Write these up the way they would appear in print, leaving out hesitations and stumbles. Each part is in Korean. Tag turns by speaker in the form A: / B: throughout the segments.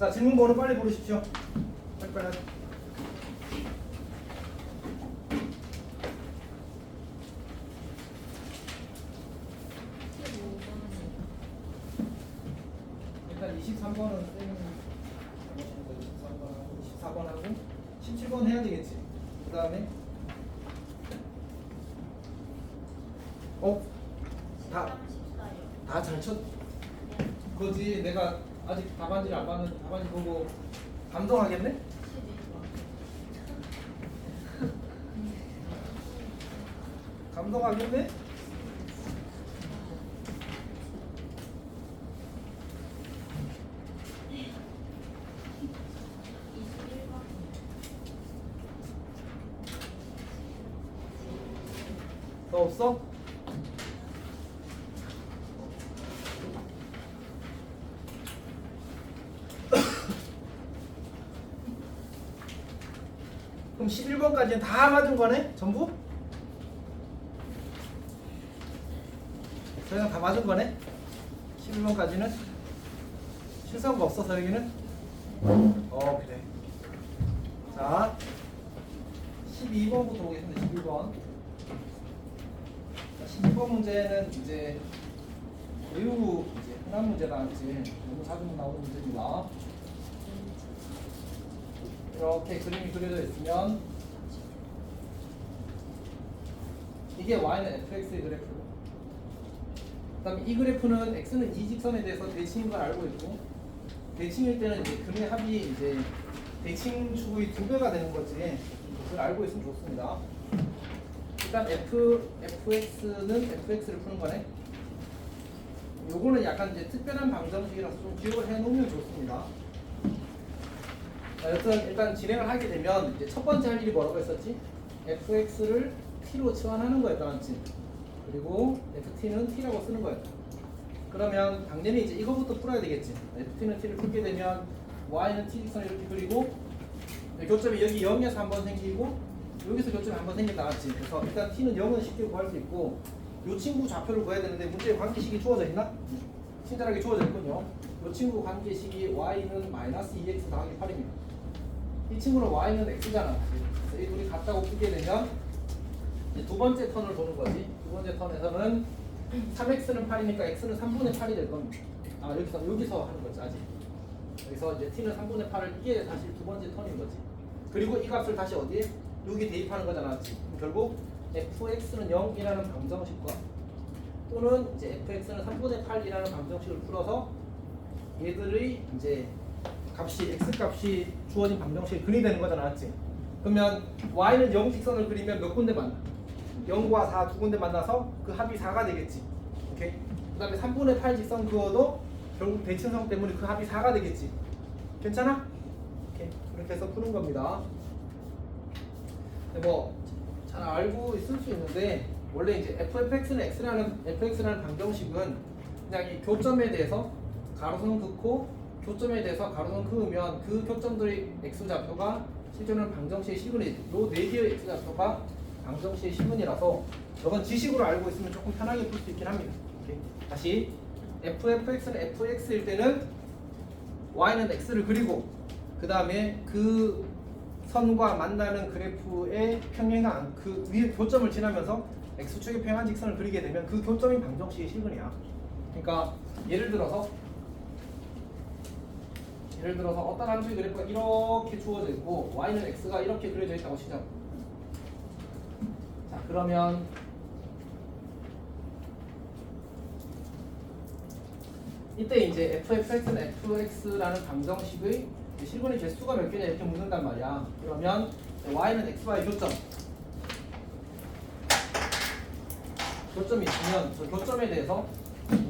A: 자, 질문 번호 빨리 고르십시오. 빨리 하죠. 일단 23번은 쌤이 24번하고 17번 해야 되겠지. 그 다음에 다 잘 쳤. 그거지. 내가 아직 답안지를 안 봤는데 답안지 보고 감동하겠네? 감동하겠네? 너 없어? 그럼 11번까지는 다 맞은 거네? 전부? 저희가 다 맞은 거네? 11번까지는? 실수한 거 없어, 서영이는? 그래. 자, 12번부터 보겠습니다. 12번. 12번 문제는 이제 매우 이제 흔한 문제다. 이제 너무 자주 나오는 문제입니다. 이렇게 그림이 그려져 있으면 이게 y는 fx의 그래프고, 그다음에 이 그래프는 x는 이 직선에 대해서 대칭인 걸 알고 있고, 대칭일 때는 이제 근의 합이 이제 대칭 축의 2배가 되는 거지. 그걸 알고 있으면 좋습니다. 일단 fx는 fx를 푸는 거네. 요거는 약간 이제 특별한 방정식이라서 좀 기억을 해 놓으면 좋습니다. 여튼 일단 진행을 하게 되면 이제 첫 번째 할 일이 뭐라고 했었지? fx를 t로 치환하는 거였다, 맞지? 그리고 ft는 t라고 쓰는 거였다. 그러면 당연히 이제 이거부터 풀어야 되겠지. ft는 t를 풀게 되면 y는 t 직선을 이렇게 그리고 교점이 여기 0에서 한번 생기고 여기서 교점이 한번 생긴다, 맞지? 그래서 일단 t는 0은 쉽게 구할 수 있고, 이 친구 좌표를 구해야 되는데 문제에 관계식이 주어져 있나? 친절하게 주어져 있군요. 이 친구 관계식이 y는 마이너스 2x 더하기 8입니다. 이 친구는 y는 x잖아. 그래서 이 둘이 같다고 풀게 되면 이제 두 번째 턴을 보는 거지. 두 번째 턴에서는 3x는 8이니까 x는 3분의 8이 될 겁니다. 여기서 하는 거지, 아직. 여기서 이제 t는 3분의 8을, 이게 사실 두 번째 턴인 거지. 그리고 이 값을 다시 어디에? 여기 대입하는 거잖아, 맞지? 결국 fx는 0이라는 방정식과 또는 이제 fx는 3분의 8이라는 방정식을 풀어서 얘들의 이제 값이, x 값이 주어진 방정식이 근이 되는 거잖아, 맞지? 그러면 y는 0 직선을 그리면 몇 군데 만나? 0과 4 두 군데 만나서 그 합이 4가 되겠지. 오케이? 그 다음에 3분의 8 직선 그어도 결국 대칭성 때문에 그 합이 4가 되겠지. 괜찮아? 오케이. 그렇게 해서 푸는 겁니다. 뭐 잘 알고 있을 수 있는데, 원래 이제 fx라는 방정식은 그냥 이 교점에 대해서 가로선 긋고 교점에 대해서 가로선 그으면 그 교점들의 x 좌표가 실제로는 방정식의 실근이, 요 네 개의 x 좌표가 방정식의 실근이라서 저건 지식으로 알고 있으면 조금 편하게 풀 수 있긴 합니다. 오케이. 다시 fx는 fx일 때는 y는 x를 그리고 그 다음에 그 선과 만나는 그래프의 평행한 그 위에 교점을 지나면서 x축의 평행한 직선을 그리게 되면 그 교점이 방정식의 실근이야. 그러니까 예를 들어서 어떤 함수의 그래프가 이렇게 주어져 있고 y는 x가 이렇게 그려져 있다고 치자고. 자, 그러면 이때 이제 fx는 fx라는 방정식의 실근의 개수가 몇 개냐 이렇게 묻는단 말이야. 그러면 y는 x와의 교점이 있으면 저 교점에 대해서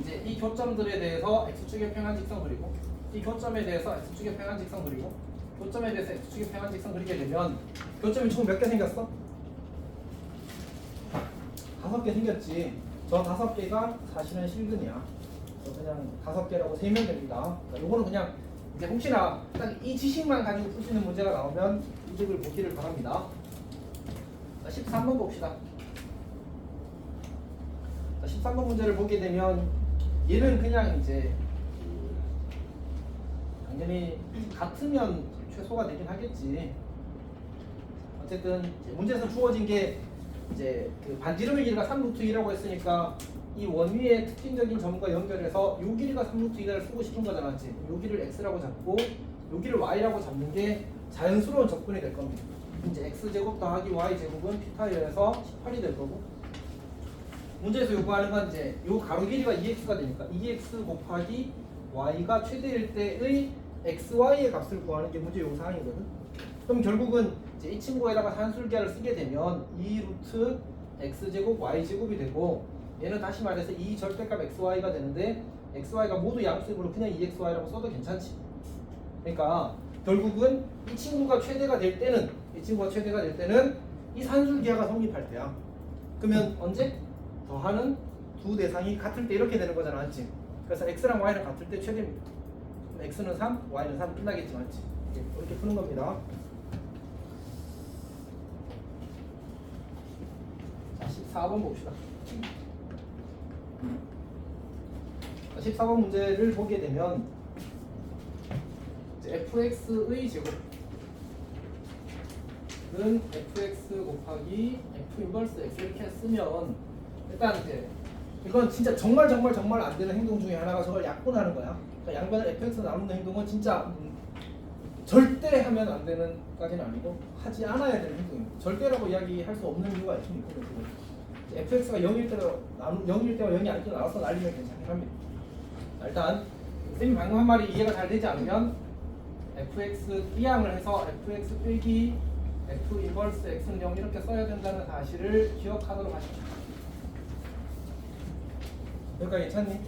A: 이제 이 교점들에 대해서 x축의 평행한 직선 그리고 이 교점에 대해서 x축의 평행한 직선 그리고 교점에 대해서 x축의 평행한 직선 그리게 되면 교점이 총 몇 개 생겼어? 5개 생겼지. 저 5개가 사실은 실근이야. 그냥 5개라고 세면 됩니다. 요거는 그냥 이제 혹시나 딱 이 지식만 가지고 풀 수 있는 문제가 나오면 이 집을 보기를 바랍니다. 13번 봅시다. 13번 문제를 보게 되면 얘는 그냥 이제 당연히 같으면 최소가 되긴 하겠지. 어쨌든 문제에서 주어진 게 이제 그 반지름의 길이가 3루트 2라고 했으니까 이 원위의 특징적인 점과 연결해서 요 길이가 3루트 2를 쓰고 싶은 거잖아, 맞지? 요 길이를 x라고 잡고 요 길이를 y라고 잡는 게 자연스러운 접근이 될 겁니다. 이제 x제곱 더하기 y제곱은 피타이어에서 18이 될 거고, 문제에서 요구하는 건 이제 요 가로 길이가 2x가 되니까 2x 곱하기 y가 최대일 때의 xy의 값을 구하는 게 문제 요구사항이거든. 그럼 결국은 이제 이 친구에다가 산술기하를 쓰게 되면 2루트 x제곱 y제곱이 되고, 얘는 다시 말해서 이 절대값 xy가 되는데 xy가 모두 양수이므로 그냥 2xy라고 써도 괜찮지. 그러니까 결국은 이 친구가 최대가 될 때는 이 산술기하가 성립할 때야. 그러면 언제? 더하는 두 대상이 같을 때 이렇게 되는 거잖아, 맞지? 그래서 x랑 y는 같을 때 최대입니다. x는 3, y는 3 끝나겠지, 맞지? 이렇게 푸는 겁니다. 자, 14번 봅시다. 14번 문제를 보게 되면 이제 fx의 제곱은 fx 곱하기 f 인버스 x 이렇게 쓰면, 일단 이제 이건 진짜 정말 안 되는 행동 중에 하나가 저걸 약분하는 거야. 그러니까 양변을 fx 나누는 행동은 진짜 절대 하면 안 되는 까지는 아니고 하지 않아야 되는 행동입니다. 절대라고 이야기할 수 없는 이유가 있습니다. fx가 0일 때와 0이 아닐 때 나눠서 날리면 괜찮긴 합니다. 일단 쌤이 방금 한 말이 이해가 잘 되지 않으면 fx 이항을 해서 fx 빼기 f 인버스 x는 0 이렇게 써야 된다는 사실을 기억하도록 하십시오. 여기까지 괜찮니?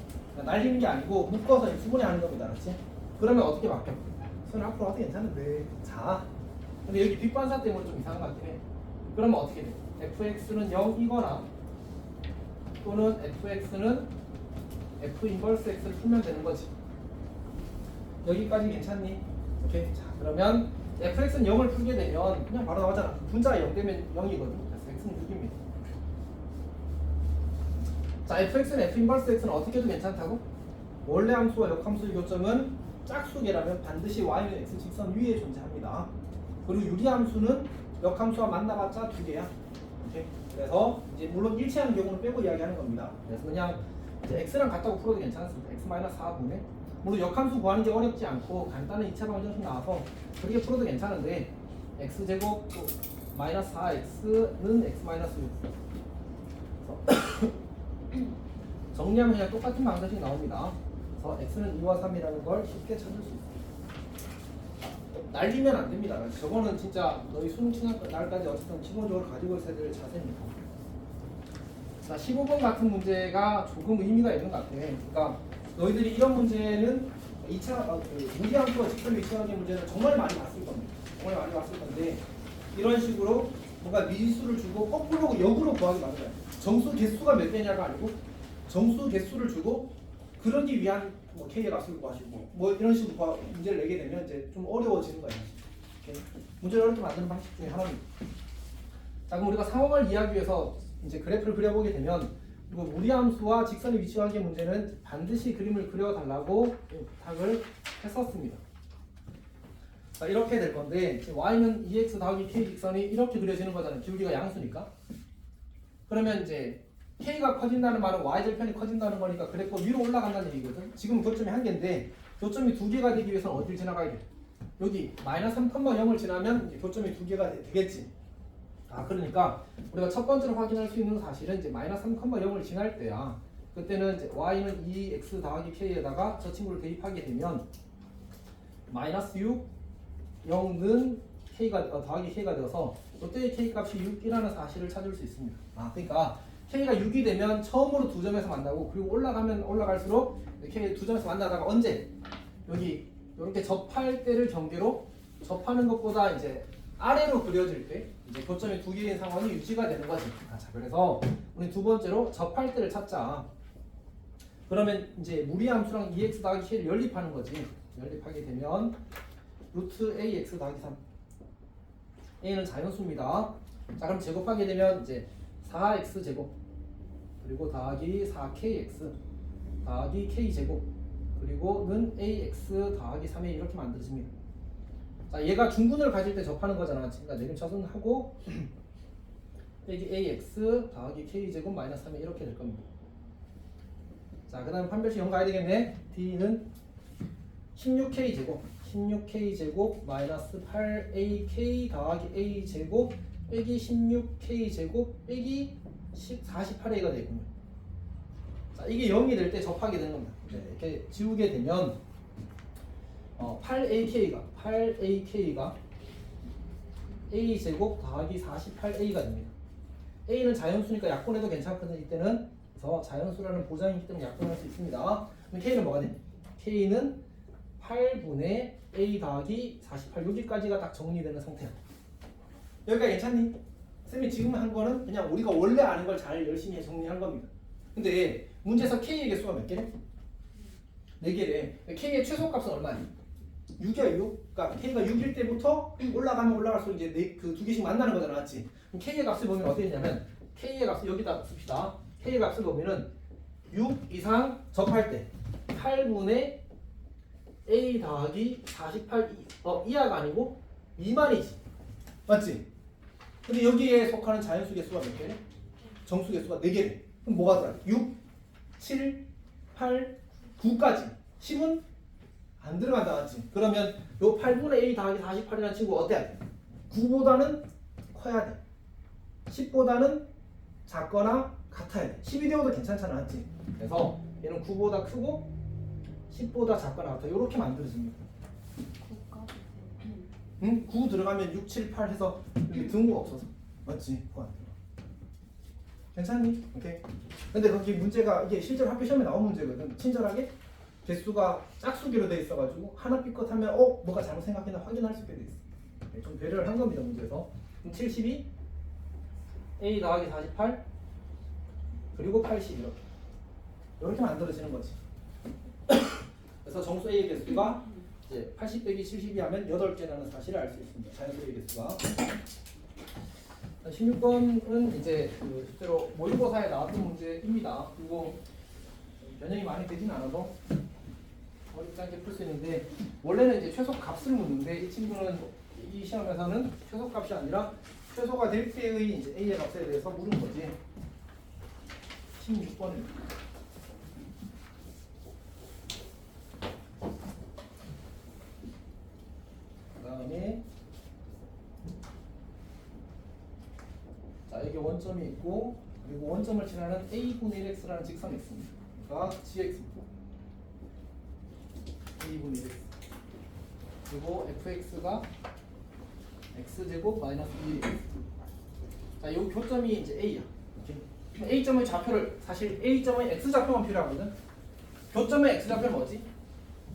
A: 날리는 게 아니고 묶어서 수분해 하는 겁니다. 알았지? 그러면 어떻게 바뀌어? 손 앞으로 와도 괜찮은데. 자, 근데 여기 뒷반사 때문에 좀 이상한 것 같긴 해. 그러면 어떻게 돼? fx는 0이거나 또는 fx는 f 인버스 x를 풀면 되는 거지. 여기까지 괜찮니? 오케이. 자, 그러면 fx는 0을 풀게 되면 그냥 바로 나오잖아. 분자가 0 되면 0이거든. 그래서 x는 6입니다. 자, fx는 f 인버스 x는 어떻게 해도 괜찮다고? 원래 함수와 역함수의 교점은 짝수계라면 반드시 y는 x 직선 위에 존재합니다. 그리고 유리함수는 역함수와 만나봤자 2개야. 오케이. 그래서 이제 물론 일치하는 경우는 빼고 이야기하는 겁니다. 그래서 그냥 이제 x랑 같다고 풀어도 괜찮습니다. x-4분의, 물론 역함수 구하는 게 어렵지 않고 간단한 2차 방정식 나와서 그렇게 풀어도 괜찮은데, x제곱 또 마이너스 4x는 x-6. 정리하면 그냥 똑같은 방정식 나옵니다. 그래서 x는 2와 3이라는 걸 쉽게 찾을 수 있습니다. 날리면 안 됩니다. 저거는 진짜 너희 수능 지날 날까지 어쨌든 기본적으로 가지고 있어야 될 자세입니다. 자, 15번 같은 문제가 조금 의미가 있는 것 같아. 그러니까 너희들이 이런 문제는 2차 무리함수와 직선 위치관계 문제는 정말 많이 봤을 겁니다. 정말 많이 봤을 건데, 이런 식으로 뭔가 미지수를 주고 거꾸로 역으로 구하기 많은 거야. 정수 개수가 몇 개냐가 아니고 정수 개수를 주고 그러기 위한 뭐 K의 값을 구하시고 뭐 이런 식으로 문제를 내게 되면 이제 좀 어려워지는 거예요. 문제를 어렵게 만드는 방식 중에 하나입니다. 자, 그럼 우리가 상황을 이해하기 위해서 이제 그래프를 그려보게 되면, 그리고 무리함수와 직선의 위치관계 문제는 반드시 그림을 그려달라고 부탁을 했었습니다. 자, 이렇게 될 건데, y는 2x 더하기 k 직선이 이렇게 그려지는 거잖아요. 기울기가 양수니까. 그러면 이제 k가 커진다는 말은 y절편이 커진다는 거니까 그래프가 위로 올라간다는 얘기거든. 지금 교점이 한 개인데 교점이 두 개가 되기 위해서는 어디를 지나가야 돼? 여기 마이너스 3,0을 지나면 이제 교점이 두 개가 되겠지. 아, 그러니까 우리가 첫 번째로 확인할 수 있는 사실은 이제 마이너스 3,0을 지날 때야. 그때는 이제 y는 2x 더하기 k에다가 저 친구를 대입하게 되면 마이너스 6, 0는 k가 더하기 k가 되어서 이때의 k 값이 6이라는 사실을 찾을 수 있습니다. 아, 그러니까 k가 6이 되면 처음으로 두 점에서 만나고, 그리고 올라가면 올라갈수록 k 두 점에서 만나다가 언제? 여기 이렇게 접할 때를 경계로 접하는 것보다 이제 아래로 그려질 때 이제 교점이 두 개인 상황이 유지가 되는 거지. 자, 그래서 우리 두 번째로 접할 때를 찾자. 그러면 이제 무리함수랑 2x 더하기 k를 연립하는 거지. 연립하게 되면 루트 ax 더하기 3. a는 자연수입니다. 자, 그럼 제곱하게 되면 이제 4x 제곱 그리고 더하기 4kx 더하기 k 제곱 그리고는 ax 더하기 3a 이렇게 만들어집니다. 자, 얘가 중근을 가질 때 접하는 거잖아. 그러니까 내림차순 하고 여기 ax 더하기 k제곱 마이너스 3a 이렇게 될 겁니다. 자, 그 다음에 판별식 0 가야 되겠네. d는 16k제곱 16k제곱 마이너스 8ak 더하기 a제곱 빼기 16k제곱 빼기 48a가 되군요. 자, 이게 0이 될 때 접하게 되는 겁니다. 네, 이렇게 지우게 되면 8ak가 a제곱 더하기 48a가 됩니다. a는 자연수니까 약분해도 괜찮거든요. 이때는 그래서 자연수라는 보장이 있기 때문에 약분할 수 있습니다. 그럼 k는 뭐가 돼? k는 8분의 a 더하기 48 여기까지가 딱 정리되는 상태야. 여기가 괜찮니? 쌤이 지금 한 거는 그냥 우리가 원래 아는 걸 잘 열심히 정리한 겁니다. 근데 문제에서 k의 개수가 몇 개래? 4개래. k의 최소값은 얼마니? 6이야 6. 그러니까 k가 6일 때부터 올라가면 올라갈수록 이제 그 두 개씩 만나는 거잖아, 맞지? 그럼 k의 값을 보면 어떻게 되냐면 k의 값을 여기다 씁시다. k의 값을 보면은 6 이상 접할 때 8분의 a 더하기 48 이하가 아니고 미만이지, 맞지? 근데 여기에 속하는 자연수 개수가 몇 개래? 정수 개수가 4개래. 그럼 뭐가 들어가? 6, 7, 8, 9까지 10은 안 들어간다, 맞지? 그러면 요 8분의 a 더하기 48이라는 친구 어때야 돼? 9보다는 커야 돼. 10보다는 작거나 같아야 돼. 10이 되어도 괜찮잖아, 맞지? 그래서 얘는 9보다 크고 10보다 작거나 같아. 이렇게 만들어집니다. 9 들어가면 6, 7, 8 해서 여기 등호가 없어서, 맞지? 9 안 들어가. 괜찮니? 오케이. 근데 거기 문제가 이게 실제로 학교 시험에 나온 문제거든. 친절하게 개수가 짝수기로 돼 있어가지고 하나 삐끗하면 뭐가 잘못 생각했나 확인할 수 있게 돼 있어. 네, 좀 배려를 한 겁니다, 문제에서. 그럼 72 a 더하기 48 그리고 80 이렇게 만들어지는 거지. 그래서 정수 a의 개수가 이제 80 빼기 72 하면 8개라는 사실을 알 수 있습니다. 자연수의 개수가. 16번은 이제 그 실제로 모의고사에 나왔던 문제입니다. 그리고 변형이 많이 되진 않아도 어렵지 않게 풀 수 있는데, 원래는 이제 최소 값을 묻는데 이 친구는 이 시험에서는 최소 값이 아니라 최소가 될 때의 이제 a의 값에 대해서 물은 거지. 16번입니다. 그다음에 자, 여기 원점이 있고 그리고 원점을 지나는 a분의 1x라는 직선이 있습니다. 그러니까 gx입니다. a분의 1x 그리고 fx가 x제곱 마이너스 2x. 자, 이 교점이 이제 a야. 이렇게. a점의 좌표를 사실 a점의 x좌표만 필요하거든. 교점의 x좌표는 뭐지?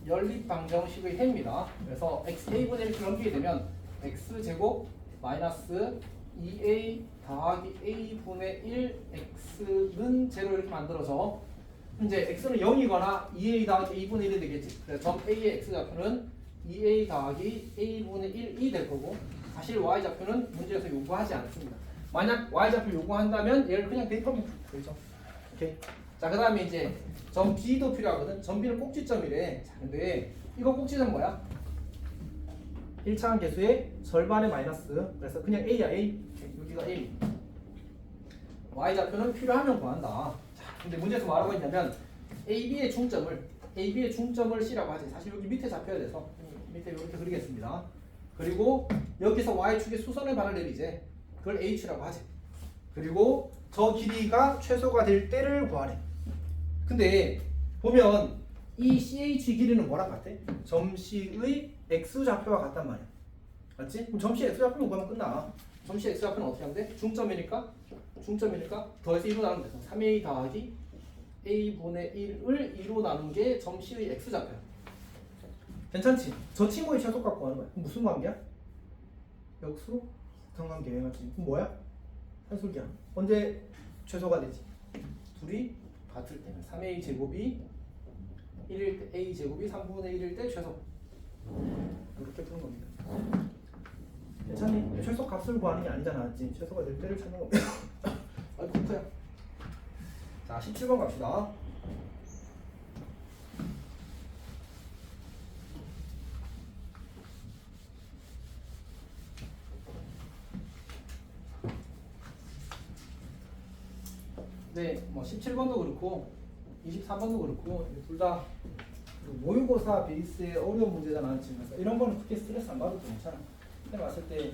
A: 연립방정식의 해입니다. 그래서 a분의 1을 넘기게 되면 x제곱 마이너스 2a 더하기 a분의 1 x는 제로 이렇게 만들어져. 이제 x는 0이거나 2a 더하기 a분의 1이 되겠지. 그래서 점 a의 x좌표는 2a 더하기 a분의 1이 될 거고, 사실 y좌표는 문제에서 요구하지 않습니다. 만약 y좌표 요구한다면 얘를 그냥 대입하면 되죠. 오케이. 자, 그 다음에 이제 점 B도 필요하거든. 점 B는 꼭지점이래. 자, 근데 이거 꼭지점 뭐야? 1차원 개수의 절반의 마이너스. 그래서 그냥 A야, A. 여기가 A. Y좌표는 필요하면 구한다. 자, 근데 문제에서 뭐라고 했냐면 AB의 중점을 C라고 하지. 사실 여기 밑에 잡혀야 돼서 밑에 이렇게 그리겠습니다. 그리고 여기서 Y축의 수선을 바라내리지. 그걸 H라고 하지. 그리고 저 길이가 최소가 될 때를 구하래. 근데 보면 이 CH 길이는 뭐랑 같아? 점 C의 X좌표와 같단 말이야. 맞지? 그럼 점 C X좌표는 구하면 끝나. 점 C X좌표는 어떻게 하면 돼? 중점이니까 더해서 2로 나누면 돼. 3A 더하기 A분의 1을 2로 나눈 게 점 C의 X좌표야. 괜찮지? 저 친구의 최소값 구하는 거야. 그럼 무슨 관계야? 역수로? 상관계. 맞지? 그럼 뭐야? 산술기야. 언제 최소가 되지? 둘이 같을 때는 3a 제곱이 1일 때 a 제곱이 3분의 1일 때 최소. 이렇게 푸는 겁니다. 괜찮니? 최소 값을 구하는 게 아니잖아, 맞지? 최소가 될 때를 찾는 겁니다. 아이고 급해요. 자, 17번 갑시다. 네, 뭐 17번도 그렇고 23번도 그렇고 둘 다 모의고사 베이스의 어려운 문제잖아. 그래서 이런 거는 크게 스트레스 안 받아도 괜찮아. 근데 봤을 때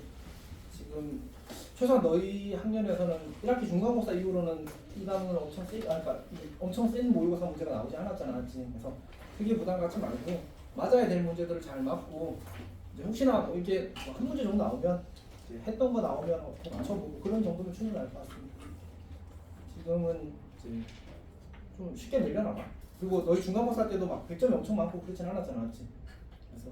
A: 지금 최소한 너희 학년에서는 1학기 중간고사 이후로는 이 단원은 그러니까 엄청 센 모의고사 문제가 나오지 않았잖아. 그래서 크게 부담 갖지 말고 맞아야 될 문제들을 잘 맞고 이제 혹시나 뭐 이게 한 문제 정도 나오면 이제 했던 거 나오면 맞춰보고 그런 정도면 충분할 것 같습니다. 지금은 이제 좀 쉽게 밀려나가. 그리고 너희 중간고사 때도 막 100점이 엄청 많고 그렇진 않았잖아. 그래서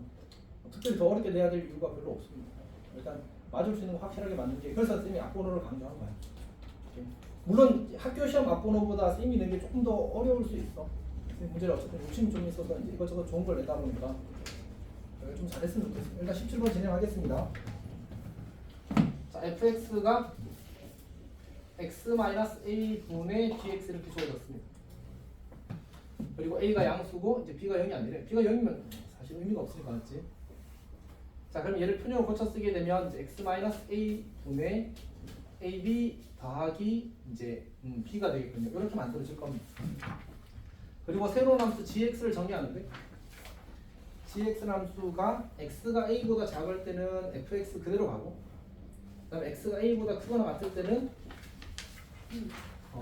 A: 특별히 더 어렵게 내야 될 이유가 별로 없습니다. 일단 맞을 수 있는 거 확실하게 맞는 게 그래서 쌤이 앞번호를 강조한 거야. 물론 학교 시험 앞번호보다 쌤이 낸 게 조금 더 어려울 수 있어. 문제를 어쨌든 욕심이 좀 있어서 이제 이것저것 좋은 걸 내다 보니까 좀 잘했으면 좋겠습니다. 일단 17번 진행하겠습니다. 자, fx가 x-a분의 gx 이렇게 주어졌습니다. 그리고 a가 양수고 이제 b가 0이 아니래. b가 0이면 사실 의미가 없으니까 맞지? 자, 그럼 얘를 표준으로 고쳐 쓰게 되면 이제 x-a분의 ab 더하기 이제 b가 되겠군요. 이렇게 만들어질 겁니다. 그리고 새로운 함수 gx를 정의하는데 gx 함수가 x가 a보다 작을 때는 fx 그대로 가고 그다음에 x가 a보다 크거나 같을 때는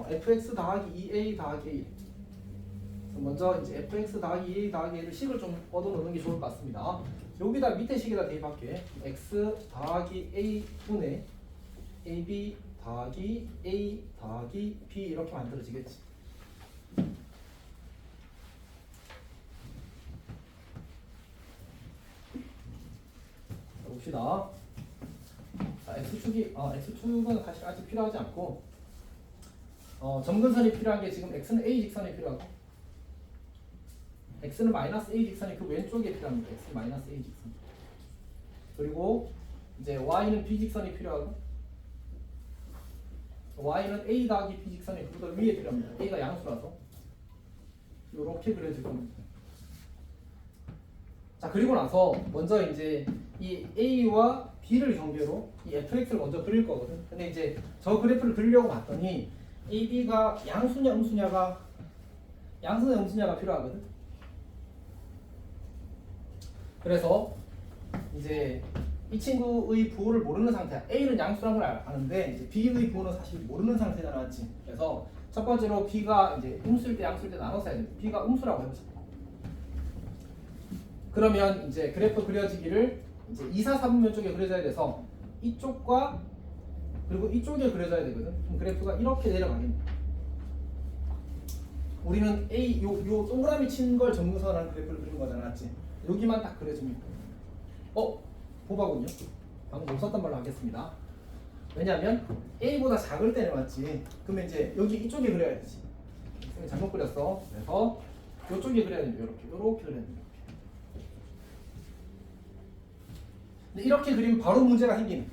A: fx 더하기 2a 더하기 a. 먼저 이제 fx 더하기 2a 더하기 a를 식을 좀 얻어놓는 게 좋을 것 같습니다. 여기다 밑에 식에다 대입할게. x 더하기 a 분의 ab 더하기 a 더하기 b 이렇게 만들어지겠지. 봅시다. 자, x축은 사실 아직 필요하지 않고 점근선이 필요한 게 지금 x는 a 직선이 필요하고 x는 마이너스 a 직선이 그 왼쪽에 필요합니다. x 마이너스 a 직선. 그리고 이제 y는 b 직선이 필요하고 y는 a 더하기 b 직선이 그보다 위에 필요합니다. a가 양수라서 이렇게 그려질 겁니다. 자, 그리고 나서 먼저 이제 이 a와 b를 경계로 이 fx를 먼저 그릴 거거든. 근데 이제 저 그래프를 그리려고 봤더니 ab가 양수냐 음수냐가 필요하거든. 그래서 이제 이 친구의 부호를 모르는 상태야. a는 양수라는 걸 아는데 이제 b의 부호는 사실 모르는 상태잖아, 맞지? 그래서 첫 번째로 b가 이제 음수일 때 양수일 때 나눠서 해야 돼. b가 음수라고 해보자. 그러면 이제 그래프 그려지기를 이제 2, 4, 4분면 쪽에 그려져야 돼서 이쪽과 그리고 이쪽에 그려져야 되거든. 그럼 그래프가 이렇게 내려가겠네. 우리는 A 요 동그라미 친 걸 점근선이라는 그래프를 그린 거잖아, 맞지? 여기만 딱 그려줍니다. 보바군요. 방금 못 썼던 말로 하겠습니다. 왜냐하면 A보다 작을 때는 맞지. 그러면 이제 여기 이쪽에 그려야지. 잘못 그렸어. 그래서 이쪽에 그려야 됩니다. 이렇게 그려야 됩니다. 근데 이렇게 그리면 바로 문제가 생기는.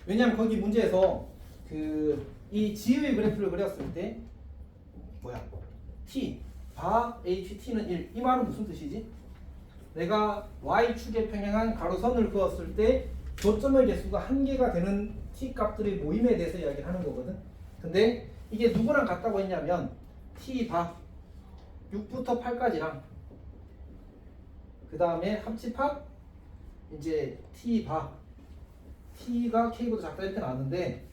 A: 왜냐하면 거기 문제에서 이 지의 그래프를 그렸을 때 t 바 ht는 1. 이 말은 무슨 뜻이지? 내가 y축에 평행한 가로선을 그었을 때 교점의 개수가 1개가 되는 t 값들의 모임에 대해서 이야기를 하는 거거든. 근데 이게 누구랑 같다고 했냐면 t 바 6부터 8까지랑 그 다음에 합집합 이제 t 바 t가 k보다 작다 이렇게 나왔는데,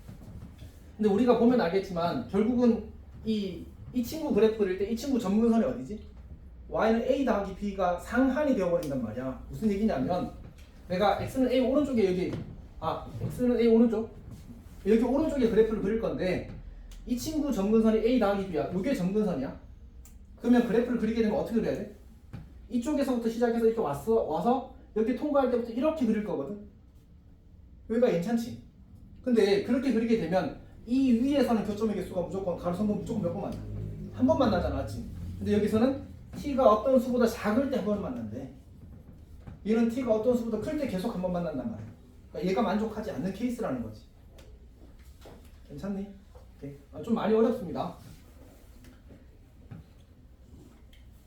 A: 근데 우리가 보면 알겠지만 결국은 이 친구 그래프 그릴 때 이 친구 점근선이 어디지? y는 a 더하기 b가 상한이 되어버린단 말이야. 무슨 얘기냐면 내가 x는 a 오른쪽에 x는 a 오른쪽 여기 오른쪽에 그래프를 그릴 건데 이 친구 점근선이 a 더하기 b야. 이게 점근선이야. 그러면 그래프를 그리게 되면 어떻게 그려야 돼? 이쪽에서부터 시작해서 이렇게 와서 여기 통과할 때부터 이렇게 그릴 거거든. 여기가 괜찮지? 근데 그렇게 그리게 되면 이 위에서는 교점의 개수가 무조건 가로선은 무조건 몇 번 만나? 한 번 만나잖아, 맞지? 근데 여기서는 t가 어떤 수보다 작을 때 한 번 만난대. 얘는 t가 어떤 수보다 클 때 계속 한 번 만난단 말이야. 그러니까 얘가 만족하지 않는 케이스라는 거지. 괜찮니? 오케이. 좀 많이 어렵습니다.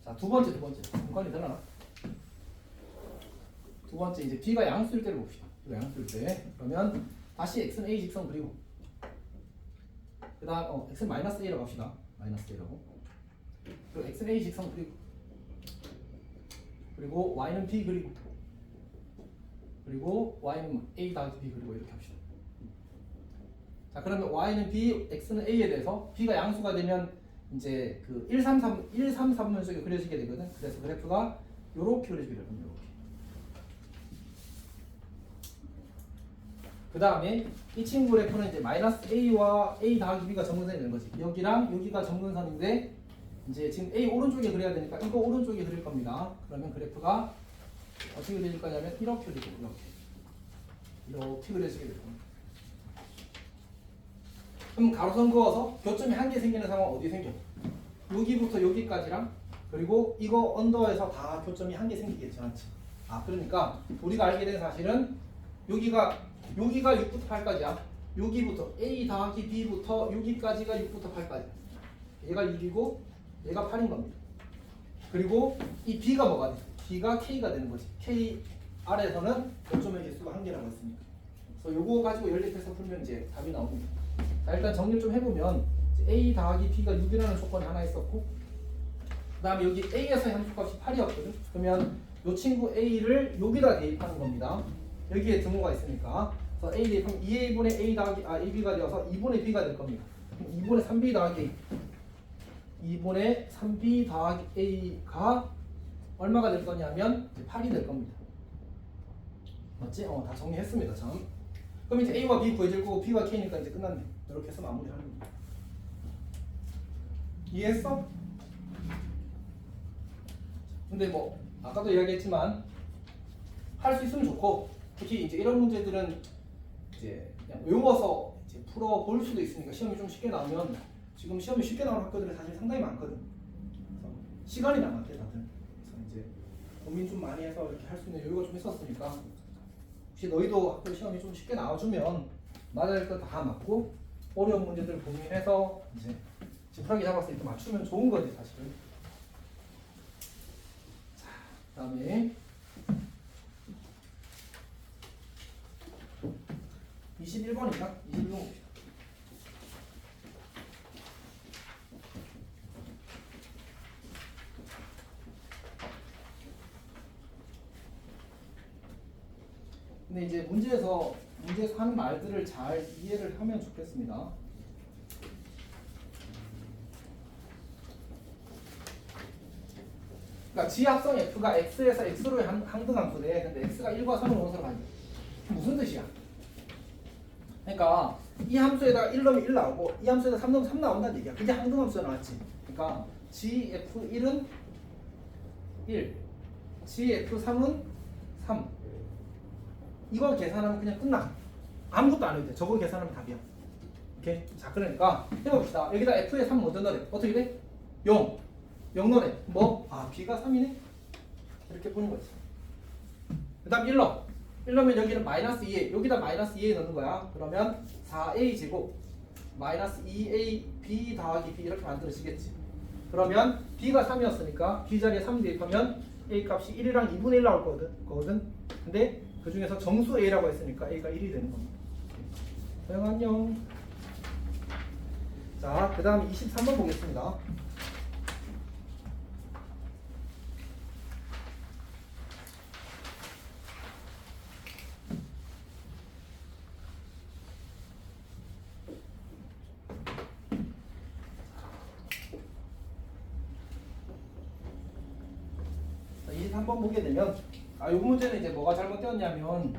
A: 자, 두 번째. 공간이 되나? 두 번째 이제 b가 양수일 때를 봅시다. b가 양수일 때. 그러면 다시 x는 a 직선 그리고 그 다음 x는 마이너스 a라고 합시다. 마이너스 A라고. 그리고 x는 A 직선 그리고 y는 B 그리고 y는 A 더하기 B 그리고 이렇게 합시다. 자, 그러면 y는 B, x는 A에 대해서 B가 양수가 되면 이제 그 133문속에 그려지게 되거든. 그래서 그래프가 요렇게 그려지게 되거든. 요렇게. 그 다음에 이 친구 그래프는 이제 마이너스 A와 A 더하기 B가 점근선이 되는 거지. 여기랑 여기가 점근선인데 이제 지금 A 오른쪽에 그려야 되니까 이거 오른쪽에 그릴 겁니다. 그러면 그래프가 어떻게 그려질 거냐면 이렇게 그리고 이렇게 그려지게 될 겁니다. 그럼 가로선 그어서 교점이 한 개 생기는 상황 어디 생겨? 여기부터 여기까지랑 그리고 이거 언더에서 다 교점이 한 개 생기겠지, 않지? 아, 그러니까 우리가 알게 된 사실은 여기가 6부터 8까지야. 여기부터 A 더하기 B부터 여기까지가 6부터 8까지. 얘가 6이고 얘가 8인 겁니다. 그리고 이 B가 뭐가 돼? B가 K가 되는 거지. K 아래에서는 교점의 개수가 한 개라고 했으니까. 그래서 요거 가지고 연립해서 풀면 이제 답이 나옵니다. 자, 일단 정리를 좀 해보면 A 더하기 B가 6이라는 조건이 하나 있었고 그 다음에 여기 A에서 함수값이 8이었거든. 그러면 이 친구 A를 여기다 대입하는 겁니다. 여기에 등호가 있으니까. 그래서 A 대입하면 2A분의 A 더하기 AB가 되어서 2분의 B가 될 겁니다. 2분의 3B 더하기 A 2분의 3B 더하기 A가 얼마가 될 거냐면 8이 될 겁니다. 맞지? 다 정리했습니다. 참. 그럼 이제 A와 B 구해질 거고 B와 K니까 이제 끝났네. 이렇게 해서 마무리하는 겁니다. 이해했어? 근데 뭐 아까도 이야기했지만 할 수 있으면 좋고 특히 이제 이런 문제들은 이제 그냥 외워서 이제 풀어 볼 수도 있으니까 시험이 좀 쉽게 나오면 지금 시험이 쉽게 나오는 학교들이 사실 상당히 많거든. 그래서 시간이 남았대 다들. 그래서 이제 고민 좀 많이 해서 이렇게 할 수 있는 여유가 좀 있었으니까 혹시 너희도 학교 시험이 좀 쉽게 나와주면 맞을 거 다 맞고 어려운 문제들 고민해서 이제 지푸라기 잡았을 때 맞추면 좋은 거지 사실. 자, 그다음에 21번인가? 21번 봅시다. 근데 이제 문제에서 하는 말들을 잘 이해를 하면 좋겠습니다. 그러니까 지합성 f가 x에서 x로의 항등함수래. 근데 x가 1과 3을 원소로 가지. 무슨 뜻이야? 그러니까 이 함수에다가 1 넣으면 1 나오고 이 함수에다가 3 넣으면 3 나온다는 얘기야. 그게 항등함수가 나왔지. 그러니까 gf1은 1, gf3은 3. 이거 계산하면 그냥 끝나. 아무것도 안 해도 돼. 저거 계산하면 답이야. 오케이? 자, 그러니까 해봅시다. 여기다 f에 3 먼저 넣으래. 어떻게 돼? 0. 0 넣으래. 뭐? 아, b가 3이네? 이렇게 보는 거지. 그 다음 1 넣어. 1 넣으면 여기는 마이너스 2a. 여기다 마이너스 2a 넣는 거야. 그러면 4a 제곱 마이너스 2a b 더하기 b 이렇게 만들어지겠지. 그러면 b가 3이었으니까 b 자리에 3 대입하면 a 값이 1이랑 2분의 1 나올 거거든. 근데 그 중에서 정수 a라고 했으니까 a가 1이 되는 겁니다. 그럼 안녕. 자, 그 다음 23번 보겠습니다. 한번 보게 되면 이 문제는 이제 뭐가 잘못되었냐면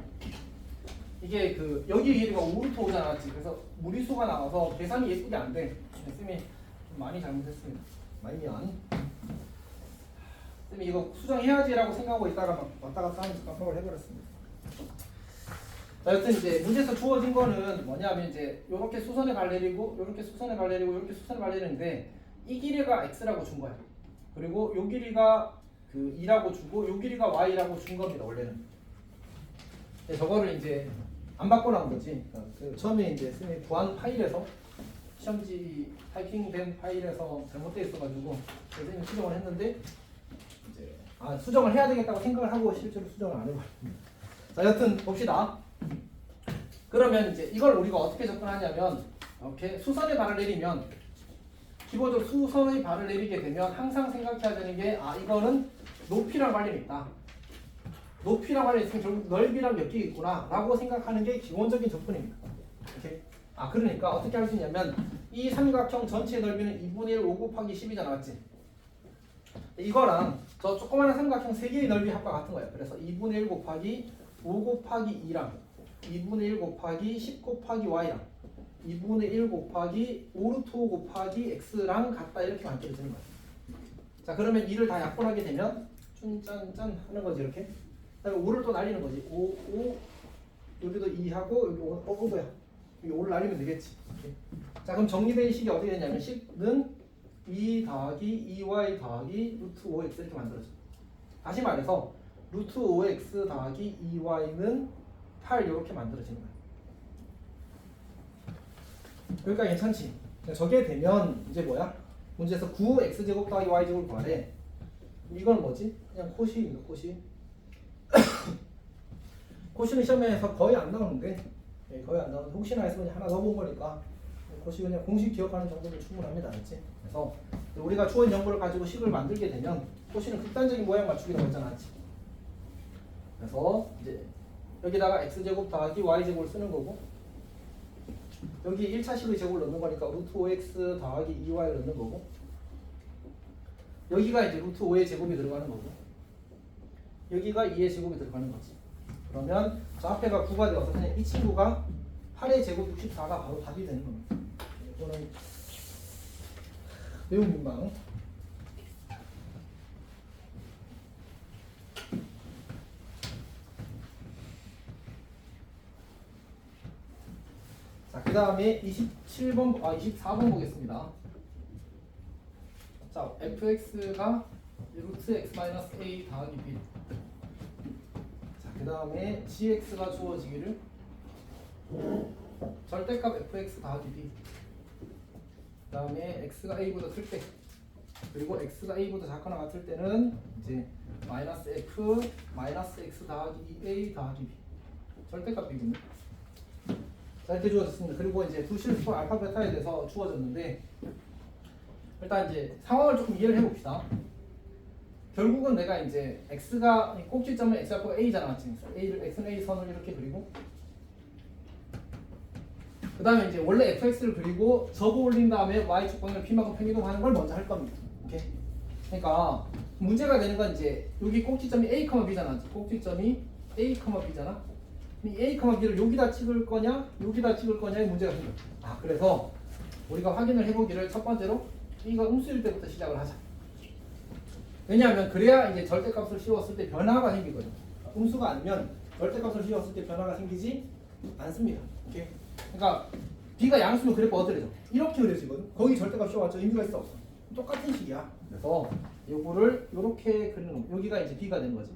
A: 이게 그 여기 길이가 5루트 5가 나왔지. 그래서 무리수가 나와서 계산이 예쁘게 안 돼. 쌤이 좀 많이 잘못했습니다. 많이 미안. 쌤이 이거 수정해야지라고 생각하고 있다가 막 왔다 갔다 하면서 깜빡을 해버렸습니다. 자, 여튼 이제 문제에서 주어진 거는 뭐냐면 이제 요렇게 수선의 발레리고 요렇게 수선의 발레리고 요렇게 수선의 발레리인데 이 길이가 x라고 준 거야. 그리고 요 길이가 그 2라고 주고 요 길이가 y라고 준 겁니다. 원래는. 저거를 이제 안 바꿔놓은 거지. 그 처음에 이제 쌤이 구한 파일에서 시험지 타이핑된 파일에서 잘못되어 있어가지고 선생님이 수정을 했는데 이제 수정을 해야 되겠다고 생각을 하고 실제로 수정을 안 해버립니다. 자, 여튼 봅시다. 그러면 이제 이걸 우리가 어떻게 접근하냐면 이렇게 수선의 발을 내리면 기본적으로 수선의 발을 내리게 되면 항상 생각해야 되는 게 이거는 높이랑 관련이 있다. 높이랑 관련이 있으면 결국 넓이랑 엮이게 있구나 라고 생각하는 게 기본적인 접근입니다. 이렇게. 그러니까 어떻게 할 수 있냐면 이 삼각형 전체의 넓이는 2분의 1 5 곱하기 10이잖아, 맞지? 이거랑 저 조그마한 삼각형 3개의 넓이 합과 같은 거예요. 그래서 2분의 1 곱하기 5 곱하기 2랑 2분의 1 곱하기 10 곱하기 y랑 2분의 1 곱하기 5루트 5 곱하기 x랑 같다, 이렇게 만들어지는 거예요. 자, 그러면 이를 다 약분하게 되면 짠짠짠 하는 거지, 이렇게. 그다음에 5를 또 날리는 거지. 5 여기도 2하고 여기 5야. 여기 5를 날리면 되겠지. 이렇게. 자, 그럼 정리된 식이 어떻게 되냐면 10는 2 더하기 2y 더하기 루트 5x 이렇게 만들어져. 다시 말해서 루트 5x 더하기 2y는 8 이렇게 만들어지는 거야. 그러니까 괜찮지? 저게 되면 이제 뭐야? 문제에서 9x제곱 더하기 y제곱을 구하래. 이건 뭐지? 그냥 코시입니다. 코시. 코시는 시험에서 거의 안 나오는데, 거의 안 나오는데 혹시나 해서 그냥 하나 넣어본 거니까 코시 그냥 공식 기억하는 정도면 충분합니다. 그렇지? 그래서 우리가 주어진 정보를 가지고 식을 만들게 되면 코시는 극단적인 모양 맞추기라고 했잖아. 그래서 이제 여기다가 x제곱 더하기 y제곱을 쓰는 거고, 여기 1차식의 제곱을 넣는 거니까 루트 5x 더하기 2y를 넣는 거고, 여기가 이제 루트 5의 제곱이 들어가는 거고, 여기가 2의 제곱이 들어가는 거지. 그러면 저 앞에가 9가 되어서 그냥 이 친구가 8의 제곱 64가 바로 답이 되는 겁니다. 이거는 매우 민망. 자, 그 다음에 24번 보겠습니다. 자, fx가 루트 x a 더하기 b. 자, 그 다음에 gx가 주어지기를 절대값 fx 더하기 b. 그 다음에 x가 a보다 클 때, 그리고 x가 a보다 작거나 같을 때는 이제 마이너스 f 마이너스 x 더하기 a 더하기 b. 절대값 b군요. 자, 이렇게 주어졌습니다. 그리고 이제 두 실수포 알파 베타에 대해서 주어졌는데, 일단 이제 상황을 조금 이해를 해봅시다. 결국은 내가 이제 x가 꼭지점은 x좌표가 a잖아, 지금. x는 a 선을 이렇게 그리고, 그 다음에 이제 원래 fx를 그리고 접어 올린 다음에 y축방을 p만큼 평이동하는 걸 먼저 할 겁니다. 오케이? 그러니까 문제가 되는 건 이제 여기 꼭지점이 a, b잖아. 꼭지점이 a, b잖아. 이 a, b를 여기다 찍을 거냐, 여기다 찍을 거냐의 문제가 생겨. 그래서 우리가 확인을 해보기를 첫 번째로 이거 음수일 때부터 시작을 하자. 왜냐하면 그래야 이제 절대값을 씌웠을 때 변화가 생기거든. 음수가 아니면 절대값을 씌웠을 때 변화가 생기지 않습니다. 오케이? 그러니까 b가 양수면 그래프가 어떻게 되죠? 이렇게 그려지거든. 거기 절대값 씌워봤자 의미가 있어 없어? 똑같은 식이야. 그래서 요거를 이렇게 그리는 겁니다. 여기가 이제 b가 되는 거지.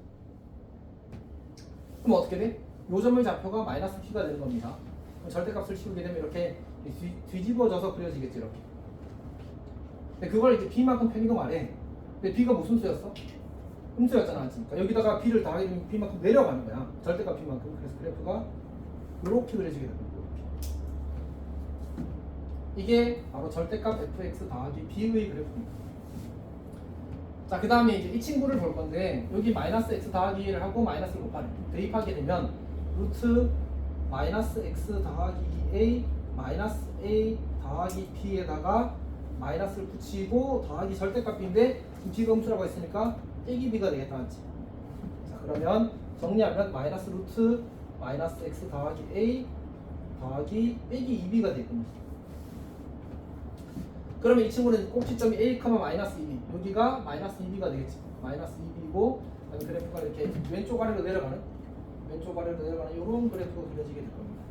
A: 그럼 어떻게 돼? 요 점의 좌표가 마이너스 p가 되는 겁니다. 절대값을 씌우게 되면 이렇게 뒤집어져서 그려지겠죠, 이렇게. 근데 그걸 이제 b만큼 편이동 하래. 근데 b가 무슨 수였어? 음수였잖아, 그러니까 여기다가 b를 더하게 되면 b만큼 내려가는 거야. 절대값 b만큼. 그래서 그래프가 이렇게 그려지게 됩니다. 이게 바로 절대값 fx 더하기 b의 그래프입니다. 자, 그 다음에 이제 이 친구를 볼 건데, 여기 마이너스 x 더하기 1을 하고 마이너스를 곱하래. 대입하게 되면 루트 마이너스 x 더하기 2a 마이너스 a 더하기 b에다가 마이너스를 붙이고 더하기 절대값인데 b가 음수라고 했으니까 빼기 b가 되겠다, 맞지? 자, 그러면 정리하면 마이너스 루트 마이너스 x 더하기 a 더하기 빼기 2b가 되겠군요. 그러면 이 친구는 꼭지점이 a, 마이너스 2b, 여기가 마이너스 2b가 되겠지. 마이너스 2b고, 그래프가 이렇게 왼쪽 아래로 내려가는, 이런 그래프가 그려지게 될 겁니다.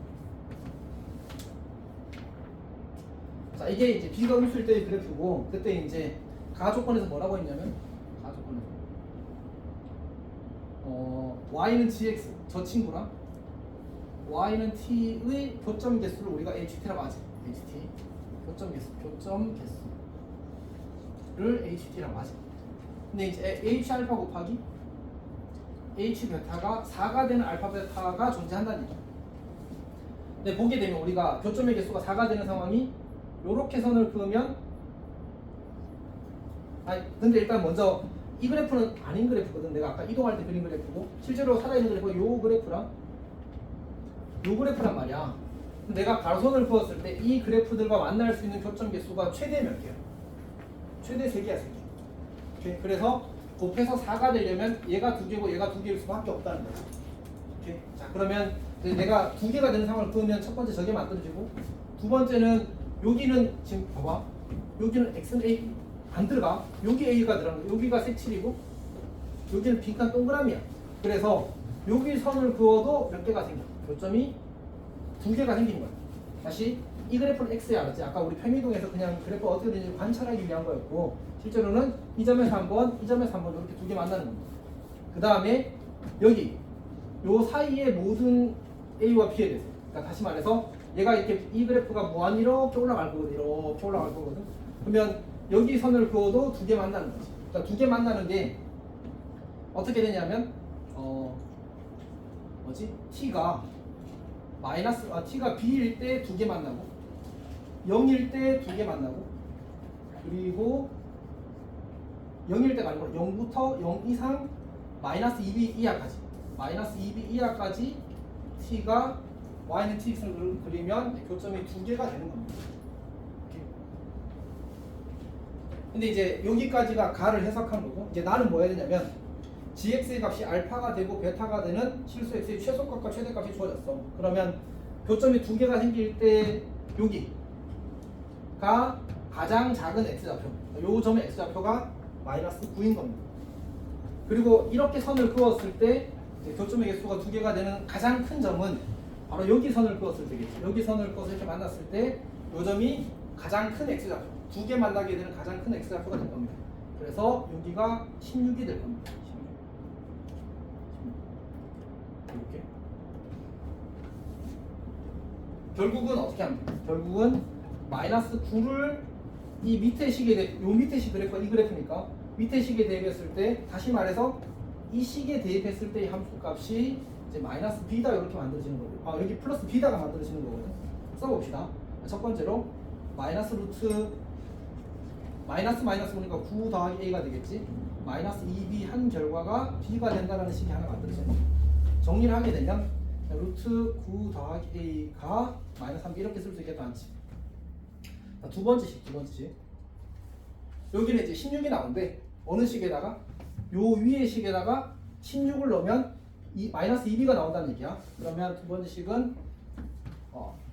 A: 자, 이게 이제 b가 음수일 때의 그래프고, 그때 이제 가조건에서 뭐라고 했냐면, y는 gx, 저 친구랑 y는 t의 교점 개수를 우리가 ht라고 하지. ht. 교점 개수를 ht라고 하지. 근데 이제 h 알파 곱하기 h 베타가 4가 되는 알파 베타가 존재한다는 얘기죠. 근데 보게 되면 우리가 교점의 개수가 4가 되는 상황이 요렇게 선을 그으면 아니 근데 일단 먼저 이 그래프는 아닌 그래프거든. 내가 아까 이동할 때 그린 그래프고 실제로 살아있는 그래프가 요 그래프랑 요 그래프란 말이야. 내가 가로선을 그었을 때 이 그래프들과 만날 수 있는 교점 개수가 최대 몇 개야? 최대 3개야, 3개. 오케이? 그래서 곱해서 4가 되려면 얘가 2개고 얘가 2개일 수밖에 없다는 거지. 오케이? 자, 그러면 내가 2개가 되는 상황을 그으면 첫 번째 저게 만들어지고 두 번째는 여기는 지금 봐봐. 여기는 x는 a 안 들어가. 여기 a가 들어간 거. 여기가 색칠이고 여기는 빈칸 동그라미야. 그래서 여기 선을 그어도 몇 개가 생겨? 교점이 2개가 생기는 거야. 다시 이 그래프는 x야, 알았지? 아까 우리 평이동에서 그냥 그래프 어떻게 되는지 관찰하기 위한 거였고 실제로는 이 점에서 한 번, 이 점에서 한 번 이렇게 2개 만나는 겁니다. 그 다음에 여기 요 사이에 모든 a와 b에 대해서 그러니까 다시 말해서 얘가 이렇게 이 그래프가 무한 이렇게 올라갈 거거든. 이렇게 올라갈 거거든. 그러면 여기 선을 그어도 2개 만나는 거지. 그러니까 2개 만나는 게 어떻게 되냐면 t가 t가 b일 때 2개 만나고 0일 때 2개 만나고 그리고 0일 때가 아니고 0부터 0 이상 마이너스 2b 이하까지 마이너스 2b 이하까지 t가 y는 tx를 그리면 교점이 2개가 되는 겁니다. 이렇게. 근데 이제 여기까지가 가를 해석한 거고 이제 나는 뭐 해야 되냐면 gx의 값이 알파가 되고 베타가 되는 실수 x의 최소값과 최대값이 주어졌어. 그러면 교점이 2개가 생길 때 여기가 가장 작은 x좌표, 요 점의 x좌표가 마이너스 9인 겁니다. 그리고 이렇게 선을 그었을 때 교점의 개수가 2개가 되는 가장 큰 점은 바로 여기 선을 그었을 때겠죠. 여기 선을 그어서 이렇게 만났을 때 요 점이 가장 큰 x좌표, 2개 만나게 되는 가장 큰 x좌표가 될 겁니다. 그래서 여기가 16이 될 겁니다. 이렇게 결국은 어떻게 하면 돼? 결국은 마이너스 9를 이 밑에 식에 요 밑에 식 그래프가 이 그래프니까 밑에 식에 대입했을 때 다시 말해서 이 식에 대입했을 때 이 함수 값이 이제 마이너스 b다 이렇게 만들어지는 거고 여기 플러스 b다가 만들어지는 거거든. 써봅시다. 첫 번째로 마이너스 루트 마이너스 보니까 9 더하기 a가 되겠지. 마이너스 2b 한 결과가 b가 된다는 식이 하나 만들어지는 거예요. 정리를 하게 되면 루트 9 더하기 a가 마이너스 3b 이렇게 쓸 수 있겠다 않지. 두 번째 식 여기는 이제 16이 나오는데 어느 식에다가 요 위에 식에다가 16을 넣으면 마이너스 2b가 나온다는 얘기야. 그러면 두 번째 식은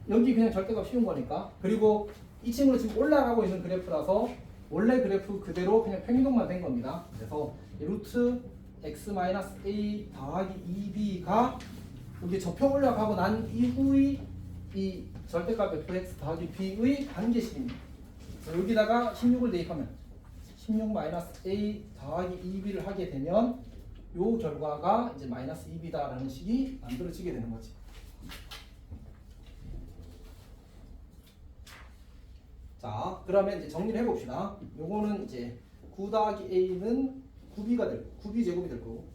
A: 여기 그냥 절대값 씌운 거니까 그리고 이 친구는 지금 올라가고 있는 그래프라서 원래 그래프 그대로 그냥 평이동만 된 겁니다. 그래서 루트 x-a 더하기 2b가 여기 접혀 올라가고 난 이후의 이 절대값 fx 더하기 b의 관계식입니다. 여기다가 16을 대입하면 16-a 더하기 2b를 하게 되면 요 결과가 이제 마이너스 2b다라는 식이 만들어지게 되는 거지. 자, 그러면 이제 정리를 해봅시다. 요거는 이제 9 더하기 a는 9b 제곱이 될 거고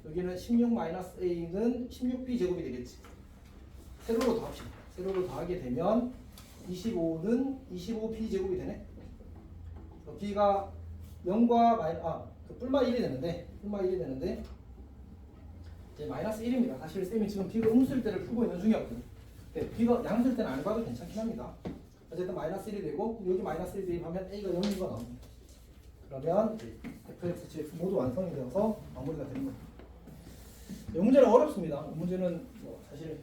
A: 여기는 16-a는 16b 제곱이 되겠지. 세로로 더합시다. 세로로 더하게 되면 25는 25b 제곱이 되네. b가 0과 뿔마 1이 되는데 이제 마이너스 1입니다. 사실 쌤이 지금 b가 음수일 때를 풀고 있는 중이었거든요. b가 양수일 때는 안 봐도 괜찮긴 합니다. 어쨌든 마이너스 1이 되고 여기 마이너스 1 대입하면 a가 0인 거 나옵니다. 그러면 fx, gx 모두 완성이 되어서 마무리가 되는 겁니다. 이 문제는 어렵습니다. 이 문제는 뭐 사실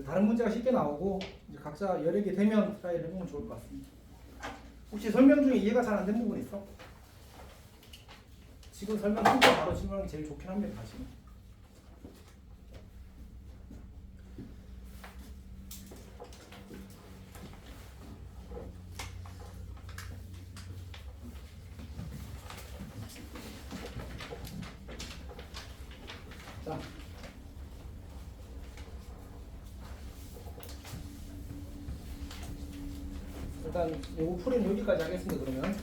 A: 다른 문제가 쉽게 나오고 이제 각자 여러 개 되면 트라이를 해보면 좋을 것 같습니다. 혹시 설명 중에 이해가 잘 안 된 부분 있어? 지금 설명 듣고 바로 질문하는 게 제일 좋긴 합니다. 사실은. 자, 일단 요거 풀이는 여기까지 하겠습니다. 그러면